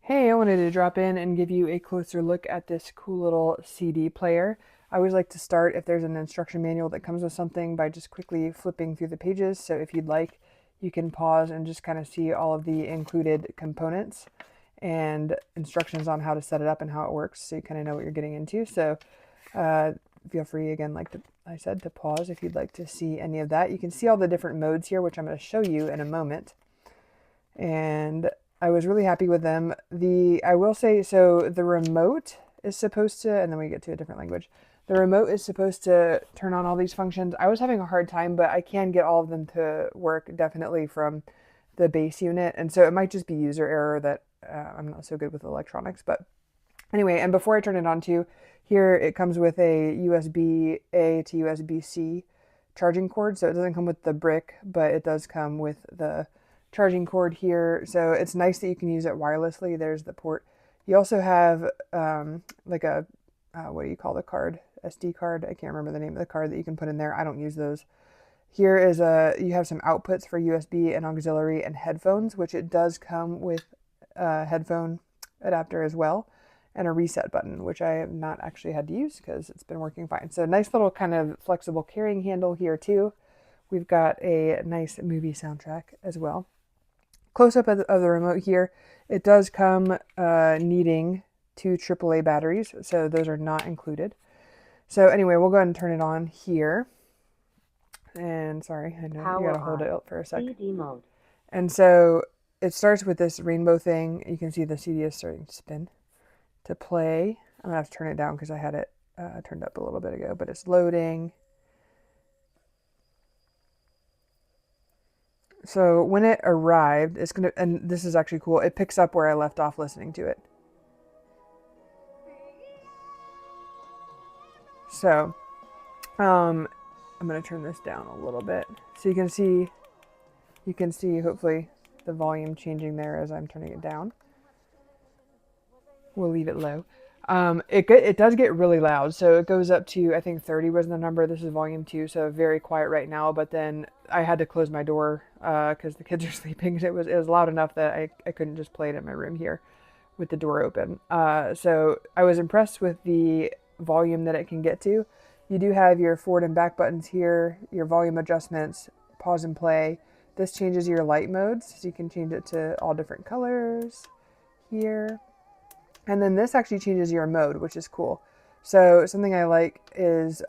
Hey, I wanted to drop in and give you a closer look at this cool little CD player. I always like to start if there's an instruction manual that comes with something by just quickly flipping through the pages. So if you'd like, you can pause and just kind of see all of the included components and instructions on how to set it up and how it works so you kind of know what you're getting into. So uh, feel free again, I said, to pause if you'd like to see any of that. You can see all the different modes here, which I'm going to show you in a moment. And I was really happy with them. I will say, so the remote is supposed to, and then we get to a different language. The remote is supposed to turn on all these functions. I was having a hard time, but I can get all of them to work definitely from the base unit. And so it might just be user error that I'm not so good with electronics. But anyway, and before I turn it on to, here it comes with a USB A to USB C charging cord. So it doesn't come with the brick, but it does come with the charging cord here. So it's nice that you can use it wirelessly. There's the port. You also have like a, what do you call the card? SD card. I can't remember the name of the card that you can put in there. I don't use those. Here is you have some outputs for USB and auxiliary and headphones, which it does come with a headphone adapter as well, and a reset button, which I have not actually had to use because it's been working fine. So nice little kind of flexible carrying handle here too. We've got a nice movie soundtrack as well. Close up of the remote here, it does come needing two AAA batteries, so those are not included. So anyway, we'll go ahead and turn it on here. And sorry, I know you gotta hold it up for a sec. CD mode. And so it starts with this rainbow thing. You can see the CD is starting to spin. To play, I'm gonna have to turn it down because I had it turned up a little bit ago, but it's loading. So when it arrived, it's gonna, and this is actually cool, it picks up where I left off listening to it. So I'm gonna turn this down a little bit so you can see hopefully the volume changing there as I'm turning it down. We'll leave it low. It does get really loud, so it goes up to, I think 30 was the number. This is volume 2, so very quiet right now. But then I had to close my door because the kids are sleeping. It was loud enough that I couldn't just play it in my room here with the door open. So I was impressed with the volume that it can get to. You do have your forward and back buttons here, your volume adjustments, pause and play. This changes your light modes, so you can change it to all different colors here. And then this actually changes your mode, which is cool. So something I like is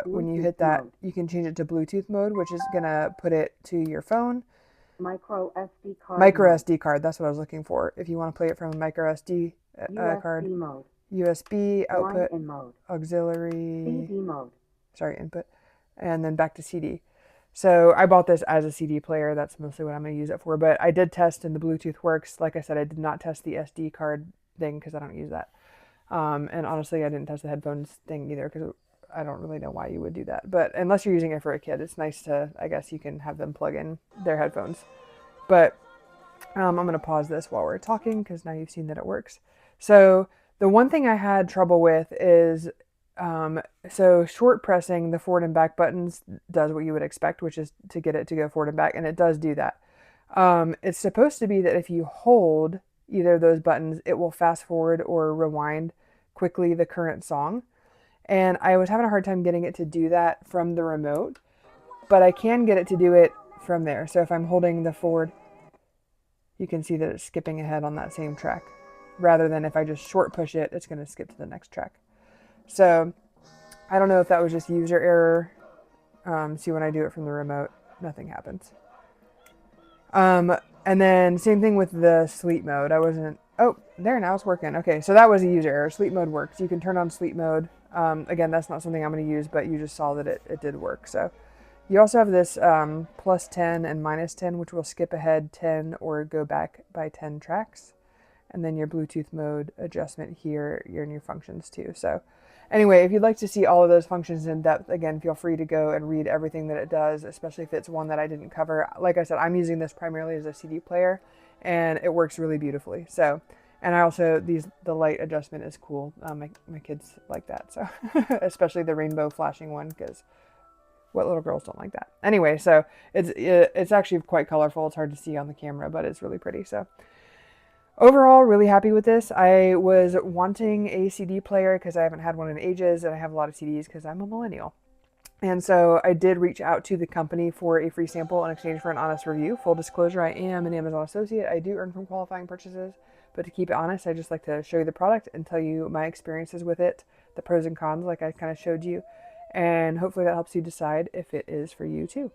when you hit that, you can change it to Bluetooth mode, which is going to put it to your phone. Micro SD card. Micro SD card, that's what I was looking for. If you want to play it from a micro SD card. Mode. USB output, in mode. auxiliary, CD mode. Sorry, input, and then back to CD. So I bought this as a CD player. That's mostly what I'm going to use it for. But I did test and the Bluetooth works. Like I said, I did not test the SD card thing because I don't use that. And honestly, I didn't test the headphones thing either because I don't really know why you would do that. But unless you're using it for a kid, it's nice to, I guess you can have them plug in their headphones. But I'm going to pause this while we're talking because now you've seen that it works. So the one thing I had trouble with is so short pressing the forward and back buttons does what you would expect, which is to get it to go forward and back, and it does do that. It's supposed to be that if you hold either of those buttons, it will fast forward or rewind quickly the current song. And I was having a hard time getting it to do that from the remote, but I can get it to do it from there. So if I'm holding the forward, you can see that it's skipping ahead on that same track. Rather than if I just short push it, it's going to skip to the next track. So I don't know if that was just user error. See, when I do it from the remote, nothing happens. And then same thing with the sleep mode. I wasn't, oh, there, now it's working. Okay, so that was a user error. Sleep mode works. You can turn on sleep mode. Again, that's not something I'm going to use, but you just saw that it did work. So you also have this plus 10 and minus 10, which will skip ahead 10 or go back by 10 tracks. And then your Bluetooth mode adjustment here, your new functions too. So anyway, if you'd like to see all of those functions in depth, again, feel free to go and read everything that it does, especially if it's one that I didn't cover. Like I said, I'm using this primarily as a CD player, and it works really beautifully. So, and I also, the light adjustment is cool. My kids like that, so especially the rainbow flashing one, because what little girls don't like that? Anyway, so it's actually quite colorful. It's hard to see on the camera, but it's really pretty. So Overall, really happy with this. I was wanting a CD player because I haven't had one in ages, and I have a lot of CDs because I'm a millennial. And so I did reach out to the company for a free sample in exchange for an honest review. Full disclosure, I am an Amazon associate. I do earn from qualifying purchases, but to keep it honest, I just like to show you the product and tell you my experiences with it, the pros and cons, like I kind of showed you. And hopefully that helps you decide if it is for you too.